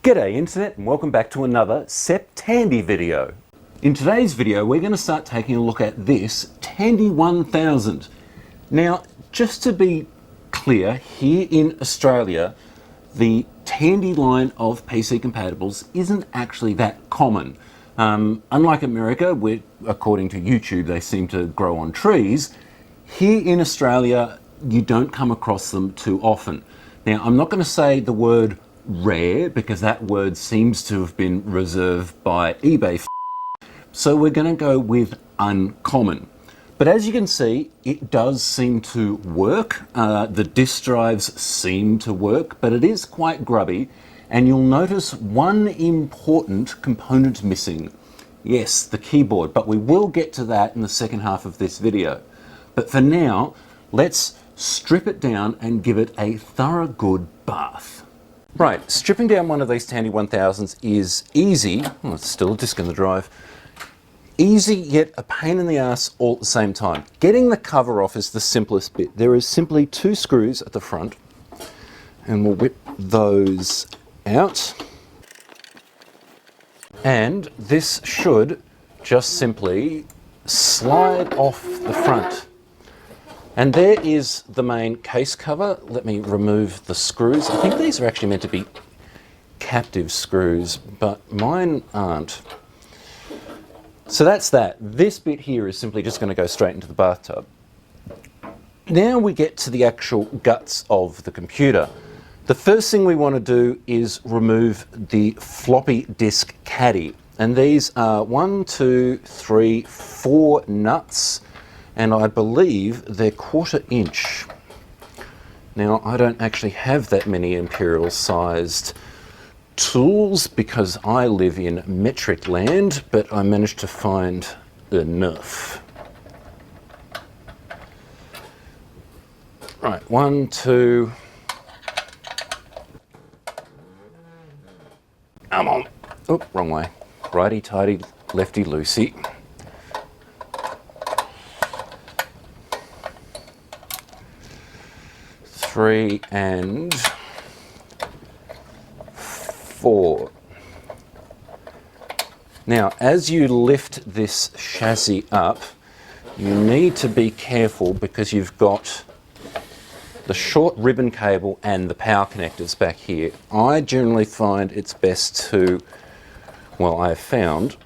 G'day Internet and welcome back to another SepTandy video. In today's video we're going to start taking a look at this Tandy 1000. Now just to be clear, here in Australia the Tandy line of PC compatibles isn't actually that common. Unlike America, where according to YouTube they seem to grow on trees, here in Australia you don't come across them too often. Now I'm not going to say the word rare because that word seems to have been reserved by eBay, so we're going to go with uncommon. But as you can see, it does seem to work. The disk drives seem to work, but it is quite grubby, and you'll notice one important component missing. Yes, the keyboard, but we will get to that in the second half of this video. But for now, let's strip it down and give it a thorough good bath. Right, stripping down one of these Tandy 1000s is easy. Oh, it's still a disk in the drive. Easy, yet a pain in the ass all at the same time. Getting the cover off is the simplest bit. There is simply two screws at the front, and we'll whip those out. And this should just simply slide off the front. And there is the main case cover. Let me remove the screws. I think these are actually meant to be captive screws, but mine aren't. So that's that. This bit here is simply just going to go straight into the bathtub. Now we get to the actual guts of the computer. The first thing we want to do is remove the floppy disk caddy. And these are 1, 2, 3, 4 nuts. And I believe they're 1/4 inch. Now I don't actually have that many imperial sized tools because I live in metric land, but I managed to find enough. Right, 1, 2. Come on. Oh, wrong way. Righty tighty, lefty loosey. 3 and 4. Now, as you lift this chassis up, you need to be careful because you've got the short ribbon cable and the power connectors back here. I generally find it's best to, well, I have found,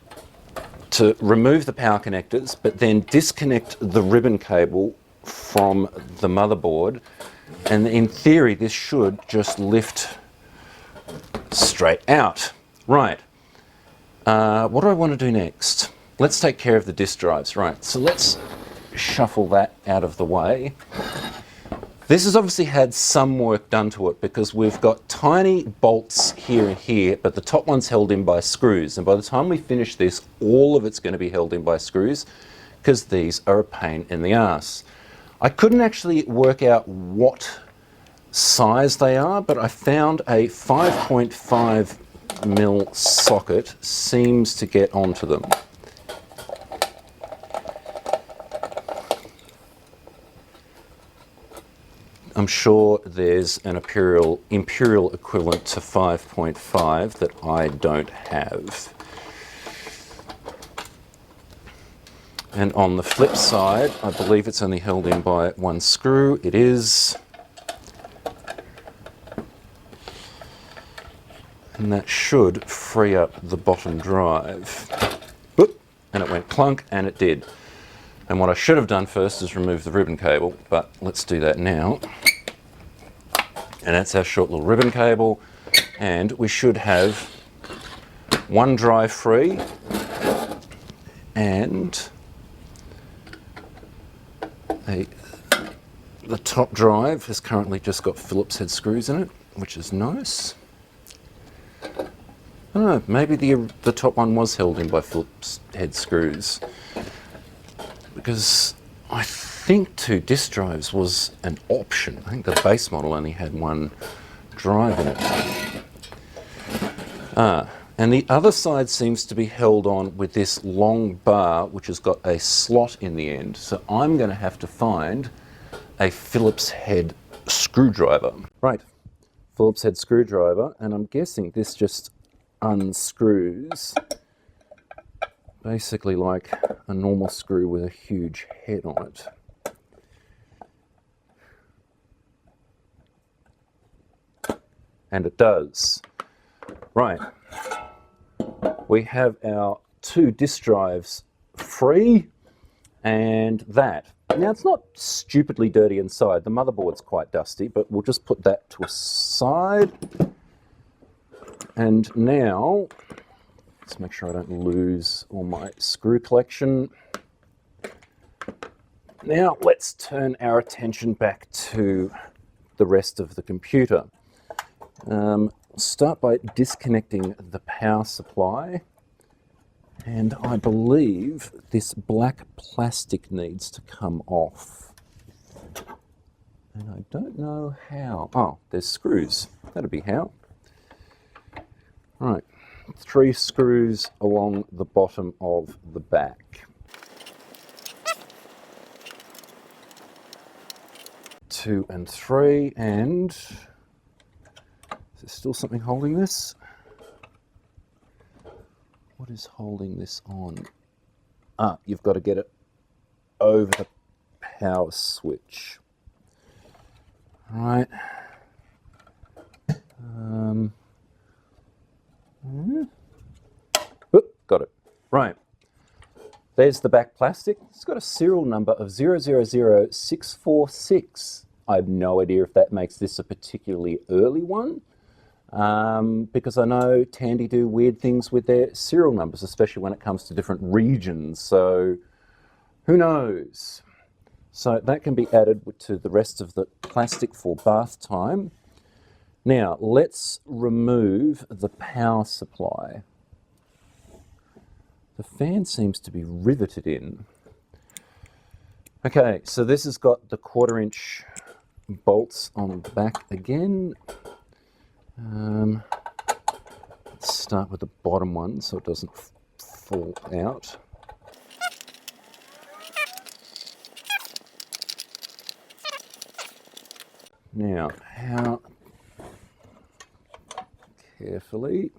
to remove the power connectors, but then disconnect the ribbon cable from the motherboard. And in theory, this should just lift straight out. Right. What do I want to do next? Let's take care of the disk drives. Right, so let's shuffle that out of the way. This has obviously had some work done to it because we've got tiny bolts here and here, but the top one's held in by screws. And by the time we finish this, all of it's going to be held in by screws because these are a pain in the ass. I couldn't actually work out what size they are, but I found a 5.5mm socket seems to get onto them. I'm sure there's an imperial equivalent to 5.5 that I don't have. And on the flip side, I believe it's only held in by one screw. It is. And that should free up the bottom drive. Whoop, and it went clunk, and it did. And what I should have done first is remove the ribbon cable, but let's do that now. And that's our short little ribbon cable. And we should have one drive free and the top drive has currently just got Phillips head screws in it, which is nice. I don't know, maybe the top one was held in by Phillips head screws, because I think 2 disk drives was an option. I think the base model only had one drive in it. And the other side seems to be held on with this long bar, which has got a slot in the end. So I'm going to have to find a Phillips head screwdriver. Right, Phillips head screwdriver, and I'm guessing this just unscrews basically like a normal screw with a huge head on it. And it does. Right. We have our 2 disk drives free, and that. Now, it's not stupidly dirty inside. The motherboard's quite dusty, but we'll just put that to a side. And now, let's make sure I don't lose all my screw collection. Now, let's turn our attention back to the rest of the computer. Start by disconnecting the power supply, and I believe this black plastic needs to come off, and I don't know how. Oh, there's screws. That'll be how. Right, 3 screws along the bottom of the back. 2 and 3, and is there still something holding this? What is holding this on? Ah, you've got to get it over the power switch. Right. Oop, got it. Right. There's the back plastic. It's got a serial number of 000646. I have no idea if that makes this a particularly early one. Because I know Tandy do weird things with their serial numbers, especially when it comes to different regions, so who knows? So that can be added to the rest of the plastic for bath time. Now, let's remove the power supply. The fan seems to be riveted in. Okay, so this has got the 1/4" bolts on the back again. Let's start with the bottom one so it doesn't fall out. Now, how carefully.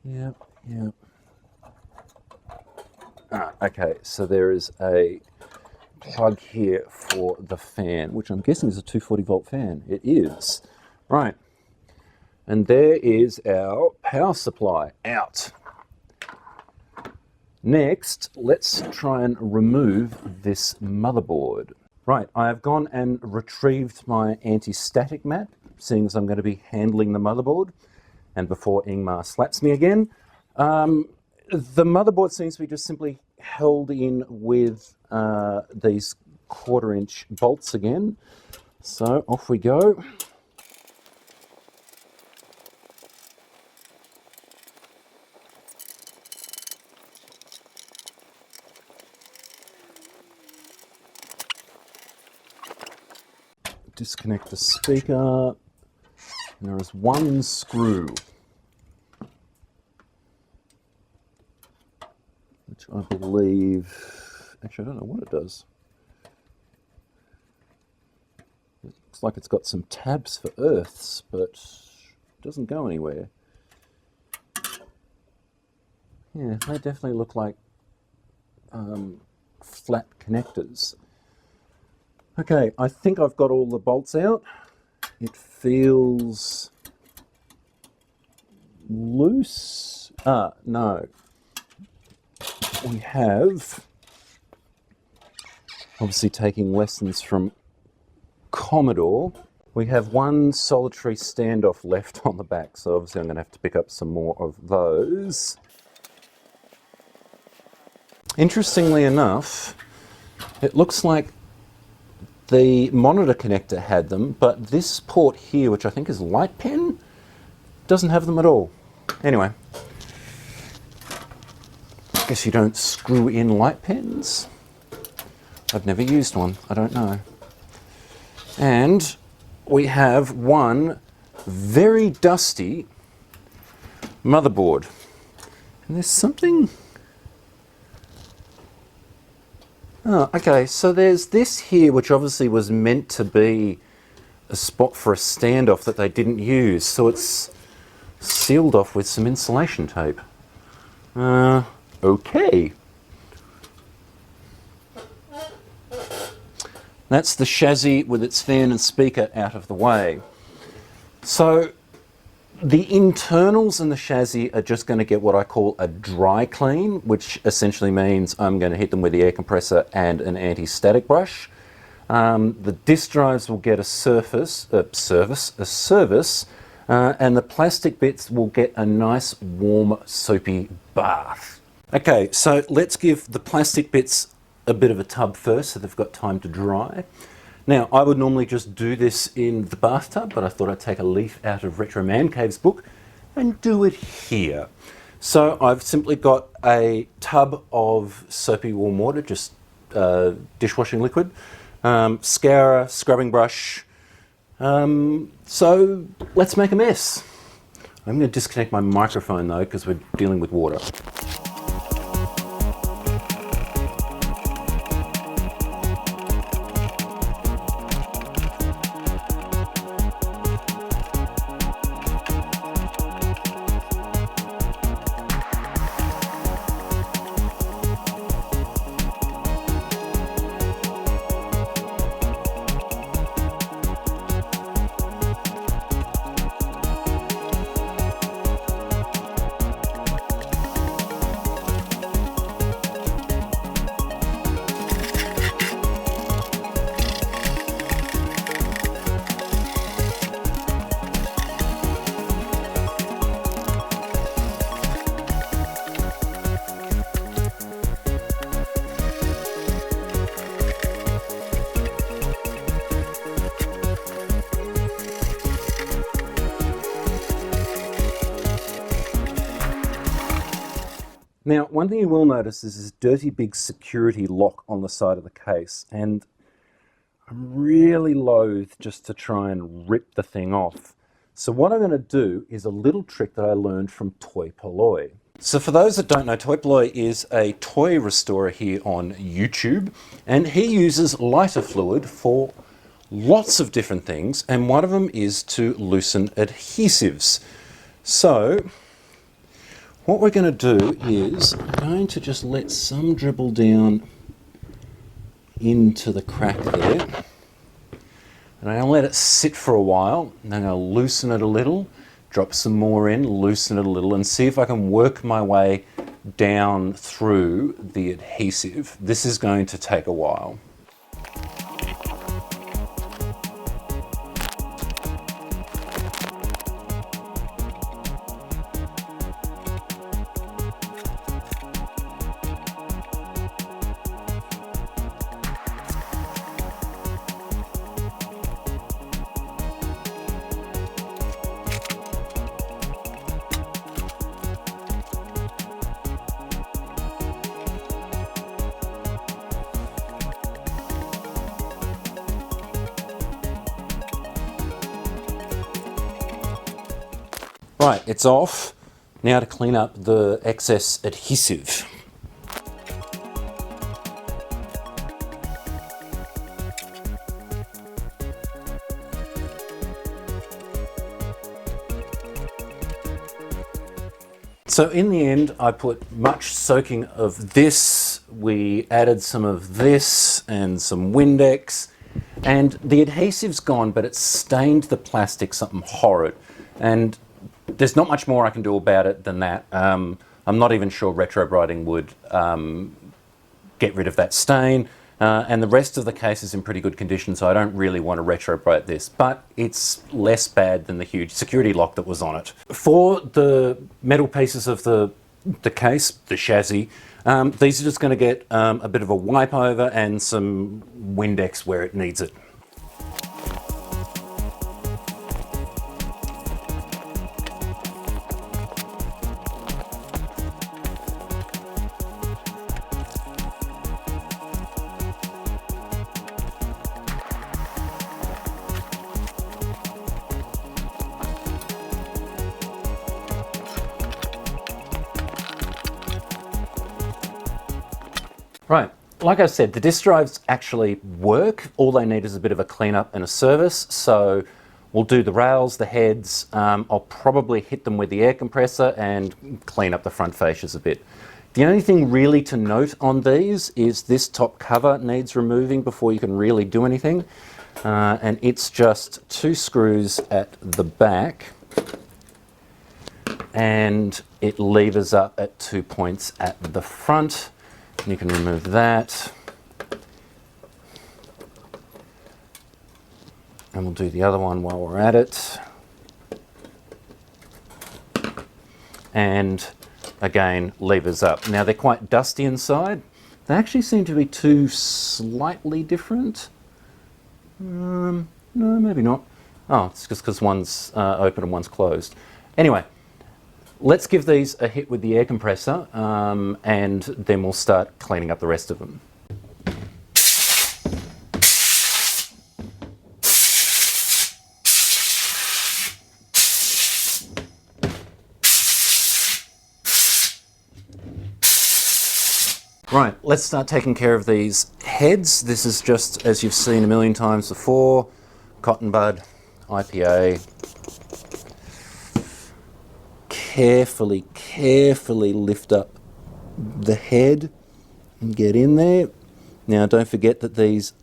Yep. Okay, so there is a plug here for the fan, which I'm guessing is a 240 volt fan. It is. Right. And there is our power supply out. Next, let's try and remove this motherboard. Right, I have gone and retrieved my anti-static mat, seeing as I'm going to be handling the motherboard. And before Ingmar slaps me again, the motherboard seems to be just simply held in with these 1/4" bolts again. So off we go. Disconnect the speaker. And there is 1 screw, which I believe, actually I don't know what it does. It looks like it's got some tabs for earths, but it doesn't go anywhere. Yeah, they definitely look like flat connectors. Okay, I think I've got all the bolts out. It feels loose. Ah, no. We have, obviously taking lessons from Commodore, we have 1 solitary standoff left on the back, so obviously I'm going to have to pick up some more of those. Interestingly enough, it looks like the monitor connector had them, but this port here, which I think is light pen, doesn't have them at all. Anyway, I guess you don't screw in light pens. I've never used one, I don't know. And we have 1 very dusty motherboard. And there's something Oh, okay, so there's this here, which obviously was meant to be a spot for a standoff that they didn't use, so it's sealed off with some insulation tape. Okay. That's the chassis with its fan and speaker out of the way. So the internals and the chassis are just going to get what I call a dry clean, which essentially means I'm going to hit them with the air compressor and an anti-static brush. The disk drives will get a service, and the plastic bits will get a nice warm soapy bath. Okay, so let's give the plastic bits a bit of a tub first so they've got time to dry. Now, I would normally just do this in the bathtub, but I thought I'd take a leaf out of Retro Man Cave's book and do it here. So I've simply got a tub of soapy warm water, just dishwashing liquid, scourer, scrubbing brush. So let's make a mess. I'm going to disconnect my microphone though, because we're dealing with water. Now, one thing you will notice is this dirty big security lock on the side of the case, and I'm really loath just to try and rip the thing off. So what I'm going to do is a little trick that I learned from Toy Polloi. So for those that don't know, Toy Polloi is a toy restorer here on YouTube, and he uses lighter fluid for lots of different things, and one of them is to loosen adhesives. So what we're going to do is I'm going to just let some dribble down into the crack there. And I'm going to let it sit for a while, and then I'll loosen it a little, drop some more in, loosen it a little, and see if I can work my way down through the adhesive. This is going to take a while. Right, it's off. Now to clean up the excess adhesive. So in the end, I put much soaking of this. We added some of this and some Windex, and the adhesive's gone, but it's stained the plastic something horrid. And there's not much more I can do about it than that. I'm not even sure retro brighting would get rid of that stain. And the rest of the case is in pretty good condition, so I don't really want to retro bright this, but it's less bad than the huge security lock that was on it. For the metal pieces of the case, the chassis, these are just going to get a bit of a wipe over and some Windex where it needs it. Right, like I said, the disk drives actually work. All they need is a bit of a cleanup and a service. So we'll do the rails, the heads. I'll probably hit them with the air compressor and clean up the front fascias a bit. The only thing really to note on these is this top cover needs removing before you can really do anything. And it's just 2 screws at the back, and it levers up at 2 points at the front. You can remove that. And we'll do the other one while we're at it. And again, levers up. Now they're quite dusty inside. They actually seem to be 2 slightly different. No, maybe not. Oh, it's just because one's open and one's closed. Anyway, let's give these a hit with the air compressor, and then we'll start cleaning up the rest of them. Right, let's start taking care of these heads. This is just, as you've seen a million times before, cotton bud, IPA. Carefully lift up the head and get in there. Now don't forget that this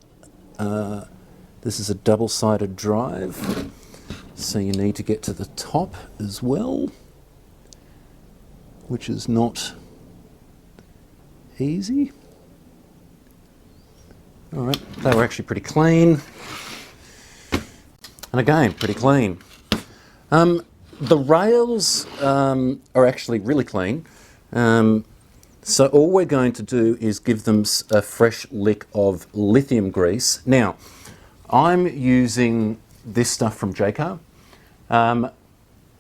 is a double-sided drive, so you need to get to the top as well, which is not easy. All right, they were actually pretty clean. And again, pretty clean. The rails are actually really clean. So all we're going to do is give them a fresh lick of lithium grease. Now, I'm using this stuff from JCar.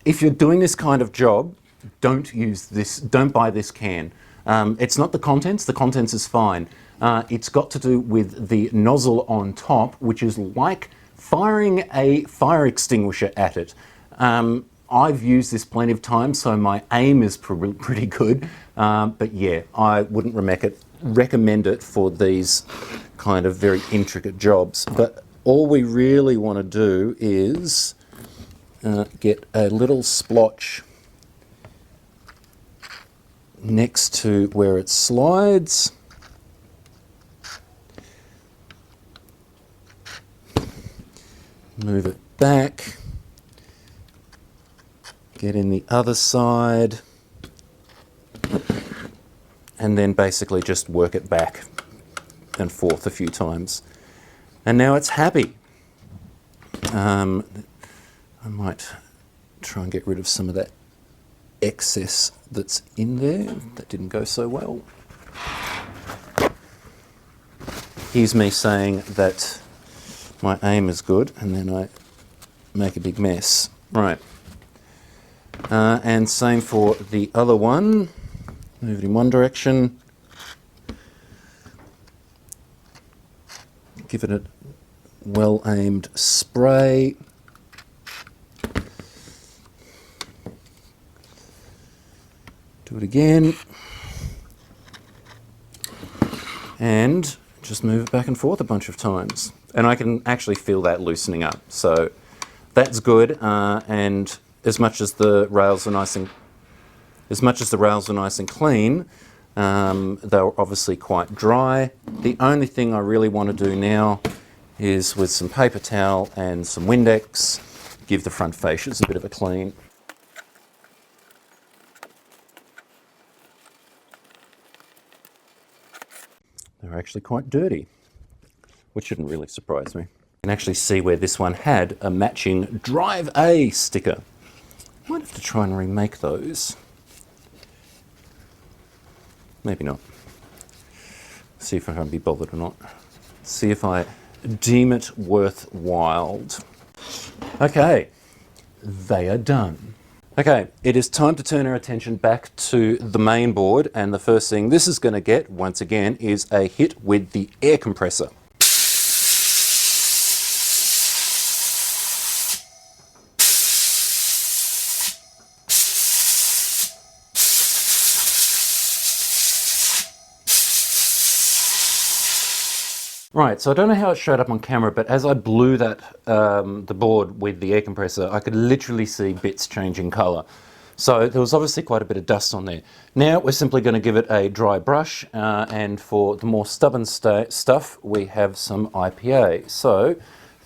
If you're doing this kind of job, don't use this, don't buy this can. It's not the contents is fine. It's got to do with the nozzle on top, which is like firing a fire extinguisher at it. I've used this plenty of times, so my aim is pretty good. But yeah, I wouldn't recommend it for these kind of very intricate jobs. But all we really want to do is get a little splotch next to where it slides. Move it back. Get in the other side. And then basically just work it back and forth a few times. And now it's happy. I might try and get rid of some of that excess that's in there. That didn't go so well. Here's me saying that my aim is good, and then I make a big mess. Right. And same for the other one. Move it in one direction. Give it a well-aimed spray. Do it again. And just move it back and forth a bunch of times. And I can actually feel that loosening up. So that's good. And as much as the rails are nice and clean, they're obviously quite dry. The only thing I really want to do now is with some paper towel and some Windex, give the front fascias a bit of a clean. They're actually quite dirty, which shouldn't really surprise me. You can actually see where this one had a matching Drive A sticker. Might have to try and remake those. Maybe not. See if I can be bothered or not. See if I deem it worthwhile. Okay, they are done. Okay, it is time to turn our attention back to the main board, and the first thing this is going to get, once again, is a hit with the air compressor. Right, so I don't know how it showed up on camera, but as I blew that the board with the air compressor, I could literally see bits changing colour. So there was obviously quite a bit of dust on there. Now we're simply going to give it a dry brush, and for the more stubborn stuff, we have some IPA. So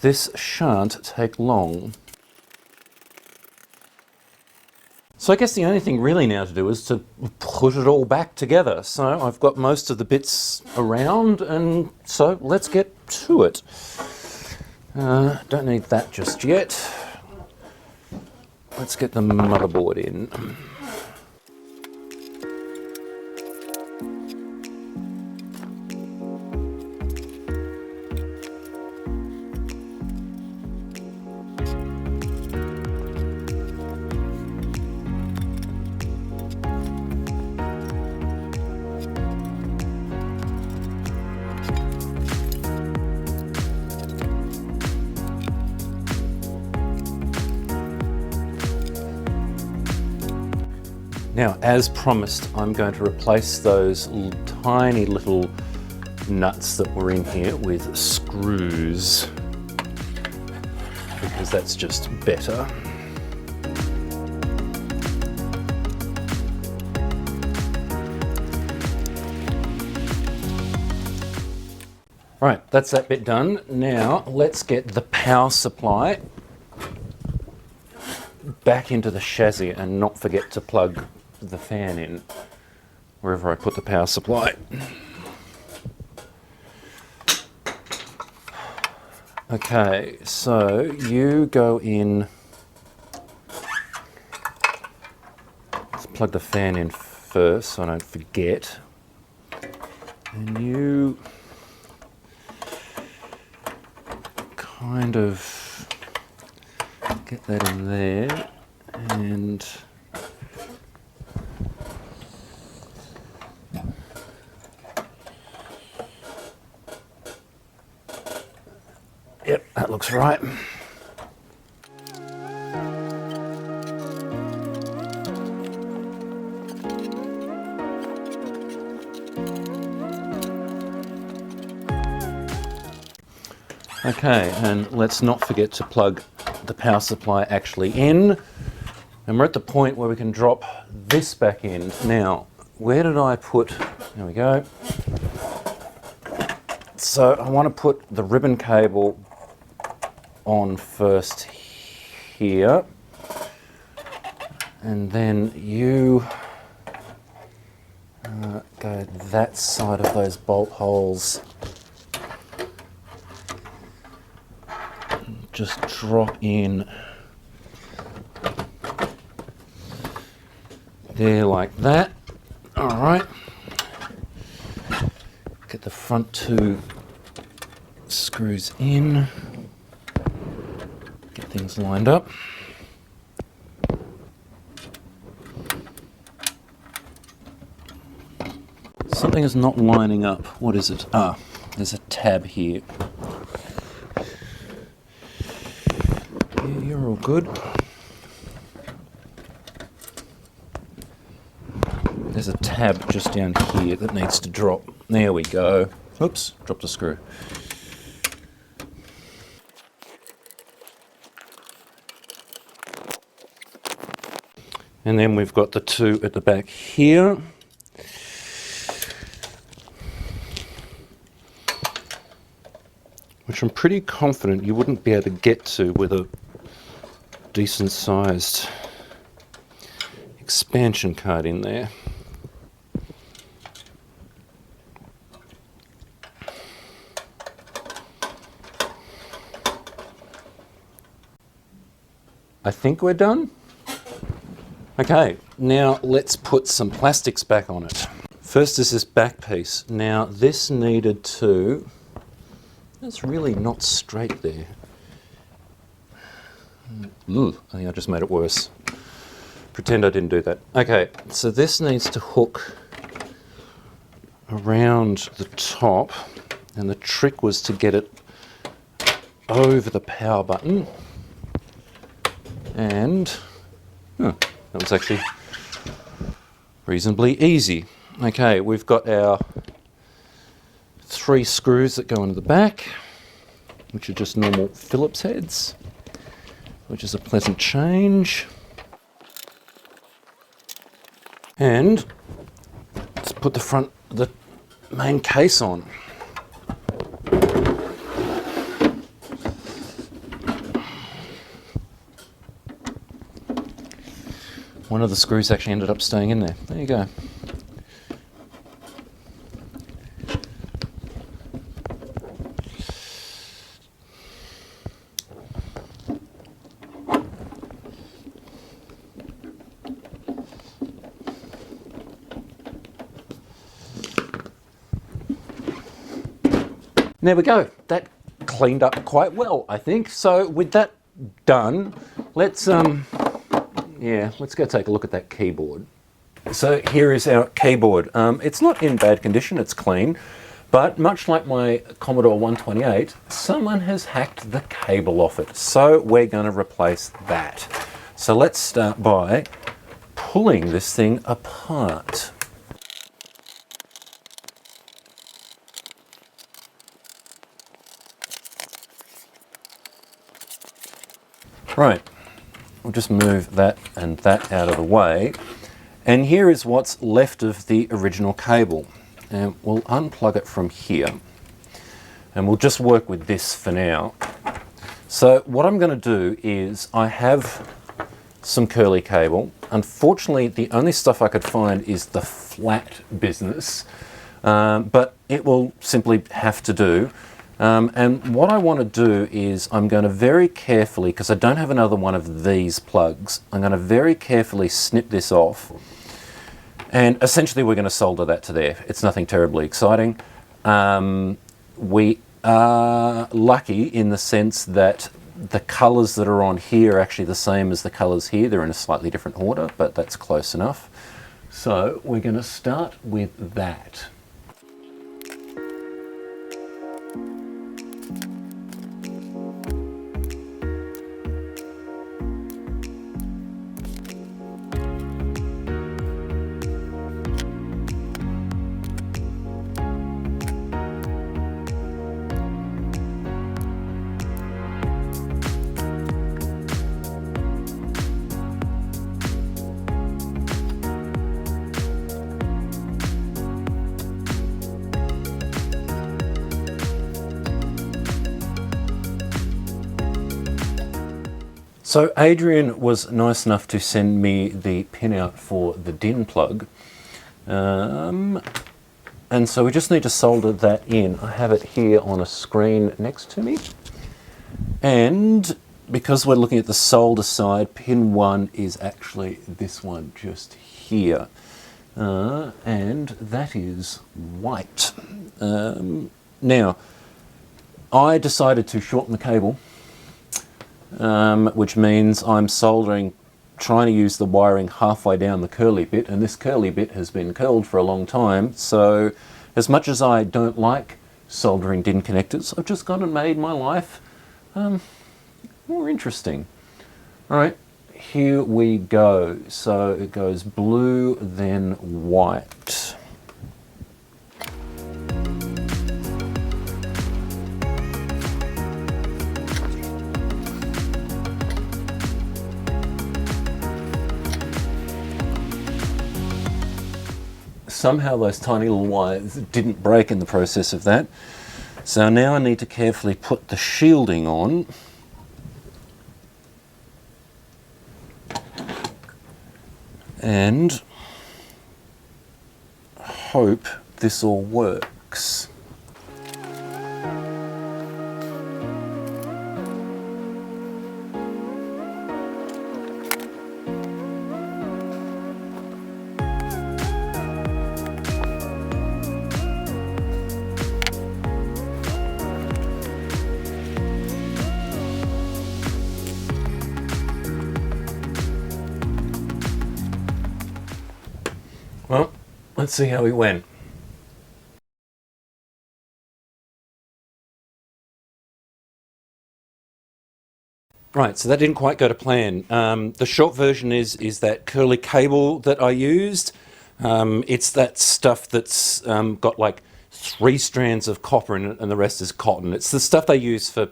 this shan't take long. So I guess the only thing really now to do is to put it all back together. So I've got most of the bits around, and so let's get to it. Don't need that just yet. Let's get the motherboard in. Now, as promised, I'm going to replace those tiny little nuts that were in here with screws, because that's just better. Right, that's that bit done. Now, let's get the power supply back into the chassis and not forget to plug the fan in wherever I put the power supply. Okay, so you go in, let's plug the fan in first so I don't forget, and you kind of get that in there, and yep, that looks right. Okay, and let's not forget to plug the power supply actually in. And we're at the point where we can drop this back in. Now, where did I put, there we go. So I want to put the ribbon cable on first here. And then you go that side of those bolt holes. Just drop in there like that. All right. Get the front two screws in. Get things lined up. Something is not lining up. What is it? Ah, there's a tab here. You're all good. There's a tab just down here that needs to drop. There we go. Oops, dropped a screw. And then we've got the two at the back here. Which I'm pretty confident you wouldn't be able to get to with a decent sized expansion card in there. I think we're done. Okay, now let's put some plastics back on it. First is this back piece. Now this needed to, it's really not straight there. Ooh, I think I just made it worse. Pretend I didn't do that. Okay, so this needs to hook around the top, and the trick was to get it over the power button. And that was actually reasonably easy. Okay, we've got our 3 screws that go into the back, which are just normal Phillips heads, which is a pleasant change. And let's put the front of the main case on. One of the screws actually ended up staying in there. There you go. There we go. That cleaned up quite well, I think. So with that done, let's go take a look at that keyboard. So here is our keyboard. It's not in bad condition, it's clean, but much like my Commodore 128, someone has hacked the cable off it. So we're going to replace that. So let's start by pulling this thing apart. Right, we'll just move that and that out of the way. And here is what's left of the original cable. And we'll unplug it from here. And we'll just work with this for now. So what I'm going to do is I have some curly cable. Unfortunately, the only stuff I could find is the flat business. But it will simply have to do. And what I want to do is I'm going to very carefully, because I don't have another one of these plugs, I'm going to very carefully snip this off. And essentially we're going to solder that to there. It's nothing terribly exciting. We are lucky in the sense that the colours that are on here are actually the same as the colours here. They're in a slightly different order, but that's close enough. So we're going to start with that. So Adrian was nice enough to send me the pinout for the DIN plug. And so we just need to solder that in. I have it here on a screen next to me. And because we're looking at the solder side, pin 1 is actually this one just here. And that is white. Now, I decided to shorten the cable. Which means I'm soldering, trying to use the wiring halfway down the curly bit, and this curly bit has been curled for a long time, so as much as I don't like soldering DIN connectors, I've just gone and made my life more interesting. Alright, here we go. So it goes blue, then white. Somehow those tiny little wires didn't break in the process of that. So now I need to carefully put the shielding on. And hope this all works. Well, let's see how we went. Right, so that didn't quite go to plan. The short version is that curly cable that I used. It's that stuff that's got like 3 strands of copper in it and the rest is cotton. It's the stuff they use for,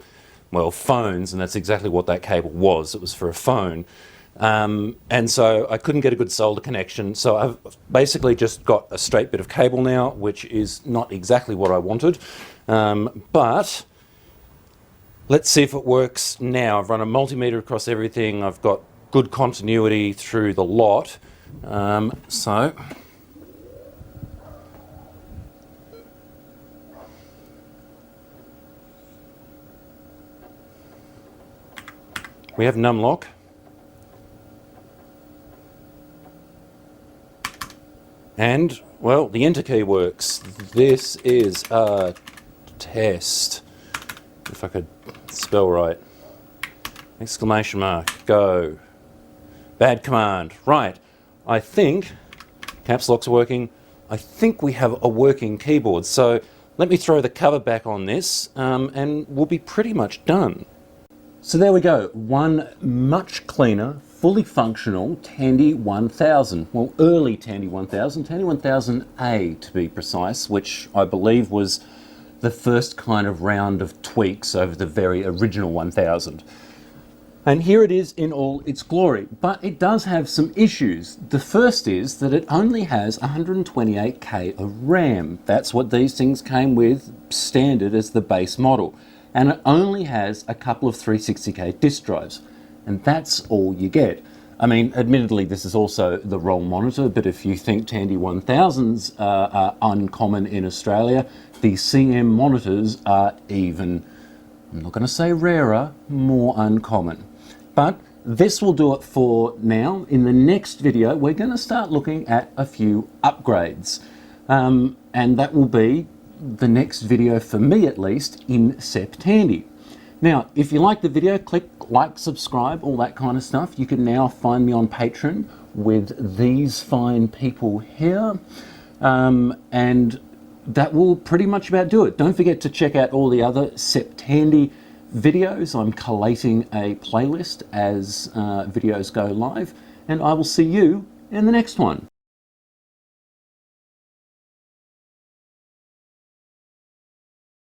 well, phones, and that's exactly what that cable was. It was for a phone. And so I couldn't get a good solder connection, so I've basically just got a straight bit of cable now, which is not exactly what I wanted, but let's see if it works now. I've run a multimeter across everything, I've got good continuity through the lot, so we have numlock. And, well, the enter key works. This is a test. If I could spell right. Exclamation mark. Go. Bad command. Right. I think caps lock's working. I think we have a working keyboard. So let me throw the cover back on this and we'll be pretty much done. So there we go. One much cleaner, fully functional Tandy 1000. Well, early Tandy 1000, Tandy 1000A to be precise, which I believe was the first kind of round of tweaks over the very original 1000. And here it is in all its glory, but it does have some issues. The first is that it only has 128K of RAM. That's what these things came with standard as the base model. And it only has a couple of 360K disk drives. And that's all you get. I mean, admittedly, this is also the wrong monitor, but if you think Tandy 1000s are uncommon in Australia, the CM monitors are even, I'm not going to say rarer, more uncommon. But this will do it for now. In the next video, we're going to start looking at a few upgrades. And that will be the next video, for me at least, in SepTandy. Now, if you like the video, click like, subscribe, all that kind of stuff. You can now find me on Patreon with these fine people here. And that will pretty much about do it. Don't forget to check out all the other SepTandy videos. I'm collating a playlist as videos go live, and I will see you in the next one.